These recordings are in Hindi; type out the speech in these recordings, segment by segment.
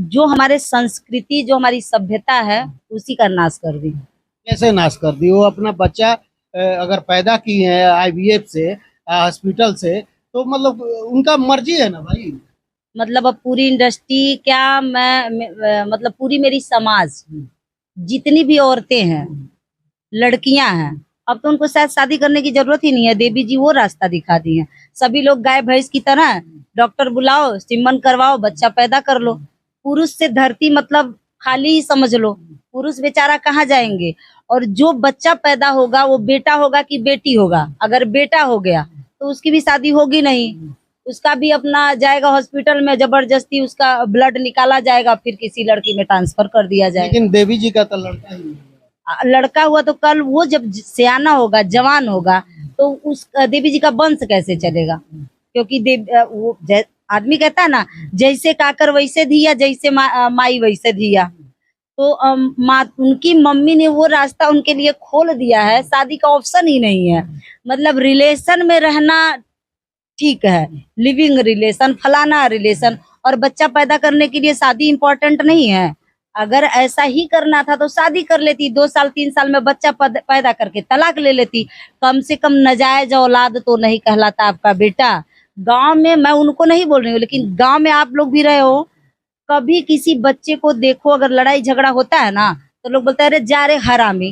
जो हमारे संस्कृति, जो हमारी सभ्यता है, उसी का नाश कर दी। कैसे नाश कर दी? वो अपना बच्चा अगर पैदा की है आईवीएफ से, हॉस्पिटल से, तो मतलब उनका मर्जी है ना भाई। मतलब अब पूरी इंडस्ट्री क्या, मतलब पूरी मेरी समाज, जितनी भी औरतें हैं, लड़कियां हैं, अब तो उनको शायद शादी करने की जरूरत ही नहीं है। देवी जी वो रास्ता दिखा दी है। सभी लोग गाय भैंस की तरह डॉक्टर बुलाओ, सिमन करवाओ, बच्चा पैदा कर लो। पुरुष से धरती मतलब खाली ही समझ लो। पुरुष बेचारा कहाँ जाएंगे? और जो बच्चा पैदा होगा वो बेटा होगा कि बेटी होगा? अगर बेटा हो गया तो उसकी भी शादी होगी नहीं, उसका भी अपना जाएगा हॉस्पिटल में, जबरदस्ती उसका ब्लड निकाला जाएगा, फिर किसी लड़की में ट्रांसफर कर दिया जाएगा। लेकिन देवी जी का तो लड़का ही नहीं है। लड़का हुआ तो कल वो जब सियाना होगा, जवान होगा, तो उस देवी जी का वंश कैसे चलेगा? क्योंकि आदमी कहता है ना, जैसे काकर वैसे धिया, जैसे माई वैसे धिया। तो उनकी मम्मी ने वो रास्ता उनके लिए खोल दिया है। शादी का ऑप्शन ही नहीं है। मतलब रिलेशन में रहना ठीक है, लिविंग रिलेशन, फलाना रिलेशन, और बच्चा पैदा करने के लिए शादी इम्पोर्टेंट नहीं है। अगर ऐसा ही करना था तो शादी कर लेती, 2 साल 3 साल में बच्चा पैदा करके तलाक ले लेती। कम से कम नाजायज औलाद तो नहीं कहलाता आपका बेटा। गांव में, मैं उनको नहीं बोल रही हूँ, लेकिन गांव में आप लोग भी रहे हो, कभी किसी बच्चे को देखो अगर लड़ाई झगड़ा होता है ना, तो लोग बोलते हैं अरे जा रे हरामी।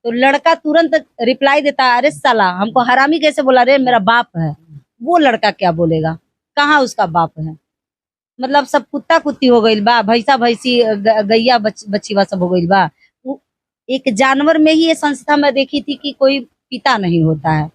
तो लड़का तुरंत रिप्लाई देता है, अरे साला हमको हरामी कैसे बोला रे, मेरा बाप है। वो लड़का क्या बोलेगा? कहाँ उसका बाप है? मतलब सब कुत्ता कुत्ती हो गई बा, भैंसा भैंसी, गैया बच्चीवा सब हो गई बा। एक जानवर में ही ये संस्था मैं देखी थी कि कोई पिता नहीं होता है,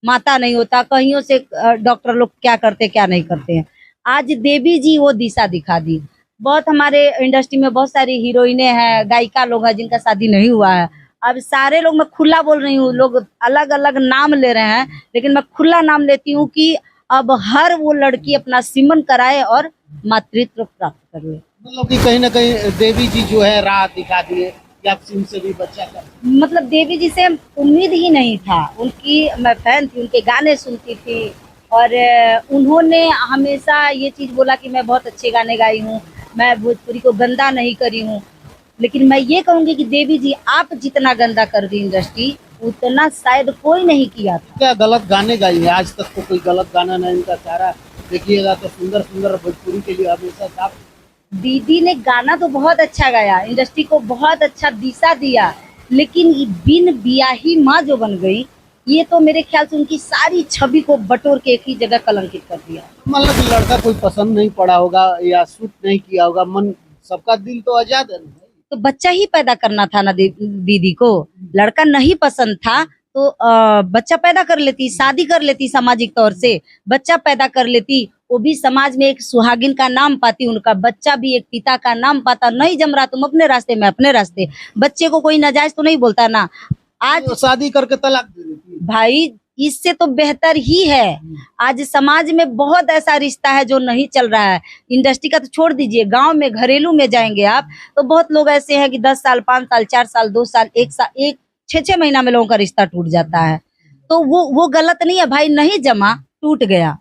माता नहीं होता। कहियों से डॉक्टर लोग क्या करते क्या नहीं करते हैं। आज देवी जी वो दिशा दिखा दी। बहुत हमारे इंडस्ट्री में बहुत सारी हीरोइने हैं, गायिका लोग हैं जिनका शादी नहीं हुआ है। अब सारे लोग, मैं खुला बोल रही हूँ, लोग अलग अलग नाम ले रहे हैं, लेकिन मैं खुला नाम लेती हूँ कि अब हर वो लड़की अपना सीमन कराए और मातृत्व प्राप्त कर ले। मतलब कि कहीं ना कहीं देवी जी जो है राह दिखा दिए कि आप उनसे भी बच्चा कर। मतलब देवी जी से उम्मीद ही नहीं था। उनकी मैं फैन थी, उनके गाने सुनती थी, और उन्होंने हमेशा ये चीज बोला कि मैं बहुत अच्छे गाने गाई हूँ, मैं भोजपुरी को गंदा नहीं करी हूँ। लेकिन मैं ये कहूंगी कि देवी जी, आप जितना गंदा कर दी इंडस्ट्री, उतना शायद कोई नहीं किया था। क्या गलत गाने गाई है? आज तक तो कोई गलत गाना नहीं इनका सारा देखिएगा तो सुंदर सुंदर भोजपुरी के लिए हमेशा साफ। दीदी ने गाना तो बहुत अच्छा गाया, इंडस्ट्री को बहुत अच्छा दिशा दिया, लेकिन ये बिन बियाही माँ जो बन गई, ये तो मेरे ख्याल से उनकी सारी छवि को बटोर के एक ही जगह कलंकित कर दिया। मतलब कि लड़का कोई पसंद नहीं पड़ा होगा या सूट नहीं किया होगा, मन सबका दिल तो आजाद है ना। तो बच्चा ही पैदा करना था ना दीदी को। लड़का नहीं पसंद था तो बच्चा पैदा कर लेती, शादी कर लेती, सामाजिक तौर से बच्चा पैदा कर लेती। वो भी समाज में एक सुहागिन का नाम पाती, उनका बच्चा भी एक पिता का नाम पाता। नहीं जम रहा, तुम अपने रास्ते में अपने रास्ते। बच्चे को कोई नाजायज तो नहीं बोलता ना। आज तो शादी करके तलाक दे देती। भाई इससे तो बेहतर ही है। आज समाज में बहुत ऐसा रिश्ता है जो नहीं चल रहा है। इंडस्ट्री का तो छोड़ दीजिए, गांव में, घरेलू में जाएंगे आप तो बहुत लोग ऐसे हैं कि 10 साल 5 साल 4 साल 2 साल 1 साल 6 महीना में लोगों का रिश्ता टूट जाता है। तो वो गलत नहीं है भाई, नहीं जमा, टूट गया।